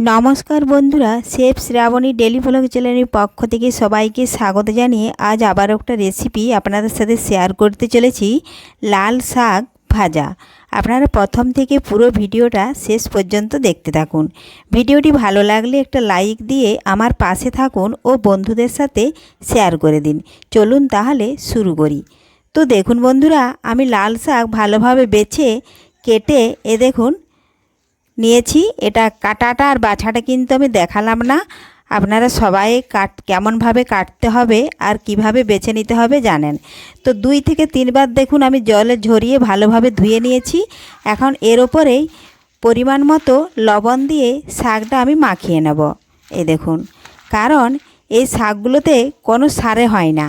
नमस्कार बंधुरा chef Shravani daily blog channel पक्ष থেকে সবাইকে স্বাগত জানিয়ে আজ আবার একটা রেসিপি আপনাদের সাথে শেয়ার করতে চলেছি। লাল শাক ভাজা। আপনারা প্রথম থেকে পুরো ভিডিওটা শেষ পর্যন্ত দেখতে থাকুন। ভিডিওটি ভালো লাগলে একটা লাইক দিয়ে আমার পাশে থাকুন ও বন্ধুদের সাথে শেয়ার করে দিন। চলুন তাহলে শুরু করি। তো দেখুন বন্ধুরা, আমি লাল শাক ভালোভাবে বেছে কেটে দেখুন নিয়েছি। এটা কাটাটা আর বাছাটা কিন্তু আমি দেখালাম না, আপনারা সবাই কেমনভাবে কাটতে হবে আর কিভাবে বেছে নিতে হবে জানেন। তো 2 থেকে 3 বার দেখুন আমি জলে ঝরিয়ে ভালোভাবে ধুয়ে নিয়েছি। এখন এর ওপরেই পরিমাণ মতো লবণ দিয়ে শাকটা আমি মাখিয়ে নেব। এই দেখুন, কারণ এই শাকগুলোতে কোনো সারে হয় না,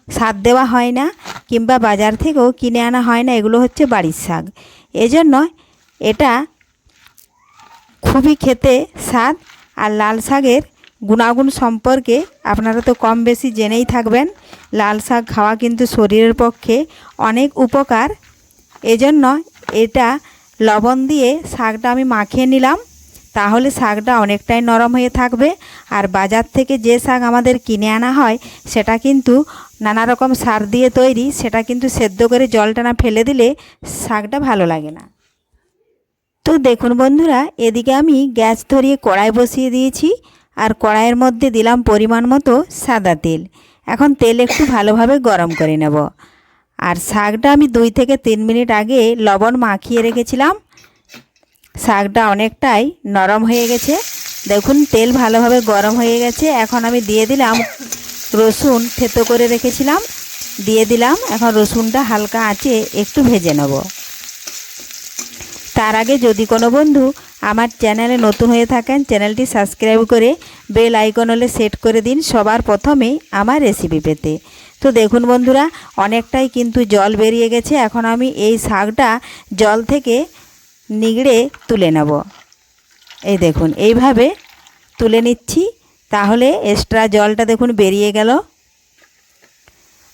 সার দেওয়া হয় না, কিংবা বাজার থেকেও কিনে আনা হয় না, এগুলো হচ্ছে বাড়ির শাক। এজন্য এটা খুবই খেতে স্বাদ। আর লাল শাকের গুণাগুণ সম্পর্কে আপনারা তো কম বেশি জেনেই থাকবেন। লাল শাক খাওয়া কিন্তু শরীরের পক্ষে অনেক উপকার। এজন্য এটা লবণ দিয়ে শাকটা আমি মাখিয়ে নিলাম, তাহলে শাকটা অনেকটাই নরম হয়ে থাকবে। আর বাজার থেকে যে শাক আমাদের কিনে আনা হয় সেটা কিন্তু নানা রকম সার দিয়ে তৈরি, সেটা কিন্তু সেদ্ধ করে জলটা না ফেলে দিলে শাকটা ভালো লাগে না। তো দেখুন বন্ধুরা, এদিকে আমি গ্যাস ধরিয়ে কড়াই বসিয়ে দিয়েছি আর কড়াইয়ের মধ্যে দিলাম পরিমাণ মতো সাদা তেল। এখন তেল একটু ভালোভাবে গরম করে নেব। আর শাকটা আমি 2 থেকে 3 মিনিট আগে লবণ মাখিয়ে রেখেছিলাম। শাকটা অনেকটাই নরম হয়ে গেছে। দেখুন তেল ভালোভাবে গরম হয়ে গেছে। এখন আমি দিয়ে দিলাম রসুন, থেতো করে রেখেছিলাম, দিয়ে দিলাম। এখন রসুনটা হালকা আঁচে একটু ভেজে নেব। তার আগে যদি কোনো বন্ধু আমার চ্যানেলে নতুন হয়ে থাকেন, চ্যানেলটি সাবস্ক্রাইব করে বেল আইকন হলে সেট করে দিন সবার প্রথমে আমার রেসিপি পেতে। তো দেখুন বন্ধুরা, অনেকটাই কিন্তু জল বেরিয়ে গেছে। এখন আমি এই শাকটা জল থেকে নিগড়ে তুলে নেব। এই দেখুন এইভাবে তুলে নিচ্ছি, তাহলে এক্সট্রা জলটা দেখুন বেরিয়ে গেল।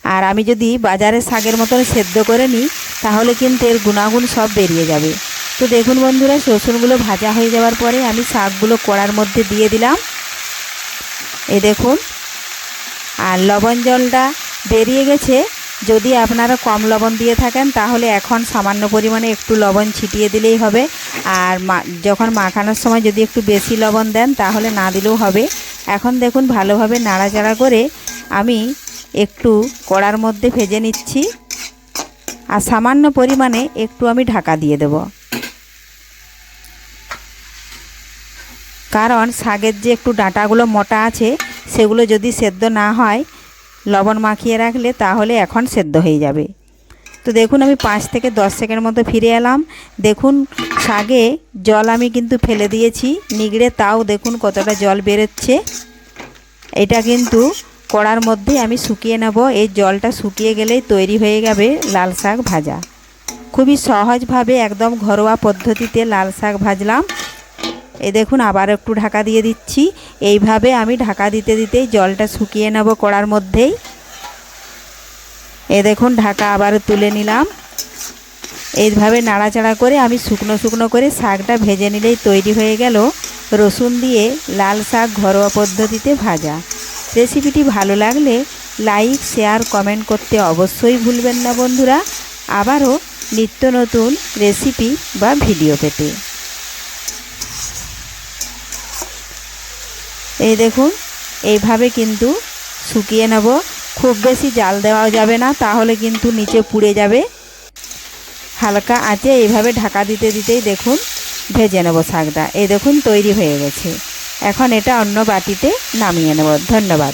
আর আমি যদি বাজারের শাকের মতন সেদ্ধ করে নিই তাহলে কিন্তু এর গুণাগুণ সব বেরিয়ে যাবে। তো দেখুন বন্ধুরা, রসুনগুলো ভাজা হয়ে যাওয়ার পরে আমি শাকগুলো কড়ার মধ্যে দিয়ে দিলাম। এই দেখুন, আর লবণ জলটা বেরিয়ে গেছে। যদি আপনারা কম লবণ দিয়ে থাকেন তাহলে এখন সামান্য পরিমাণে একটু লবণ ছিটিয়ে দিলেই হবে। আর যখন মাখানোর সময় যদি একটু বেশি লবণ দেন তাহলে না দিলেও হবে। এখন দেখুন ভালোভাবে নাড়াচাড়া করে আমি একটু কড়ার মধ্যে ভেজে নিচ্ছি। আর সামান্য পরিমাণে একটু আমি ঢাকা দিয়ে দেব, কারণ শাকের যে একটু ডাঁটাগুলো মোটা আছে সেগুলো যদি সেদ্ধ না হয় লবণ মাখিয়ে রাখলে তাহলে এখন সেদ্ধ হয়ে যাবে। তো দেখুন আমি 5 থেকে 10 সেকেন্ড মতো ফিরে এলাম। দেখুন শাকে জল আমি কিন্তু ফেলে দিয়েছি নিগড়ে, তাও দেখুন কতটা জল বেরোচ্ছে। এটা কিন্তু কড়ার মধ্যে আমি শুকিয়ে নেব। এই জলটা শুকিয়ে গেলেই তৈরি হয়ে যাবে লাল শাক ভাজা। খুবই সহজভাবে একদম ঘরোয়া পদ্ধতিতে লাল শাক ভাজলাম। এই দেখুন আবার একটু ঢাকা দিয়ে দিচ্ছি। এইভাবে আমি ঢাকা দিতে দিতেই জলটা শুকিয়ে নেব কড়ার মধ্যেই। এই দেখুন ঢাকা আবার তুলে নিলাম। এইভাবে নাড়াচাড়া করে আমি শুকনো শুকনো করে শাকটা ভেজে নিলেই তৈরি হয়ে গেল রসুন দিয়ে লাল শাক ঘরোয়া পদ্ধতিতে ভাজা। রেসিপিটি ভালো লাগলে লাইক, শেয়ার, কমেন্ট করতে অবশ্যই ভুলবেন না বন্ধুরা। আবারও নিত্য নতুন রেসিপি বা ভিডিও পেতে। এই দেখুন এইভাবে কিন্তু শুকিয়ে নেব। খুব বেশি জাল দেওয়া যাবে না, তাহলে কিন্তু নিচে পুড়ে যাবে। হালকা আঁচে এইভাবে ঢাকা দিতে দিতেই দেখুন ভেজে নেব শাকটা। এই দেখুন তৈরি হয়ে গেছে। এখন এটা অন্য বাটিতে নামিয়ে নেব। ধন্যবাদ।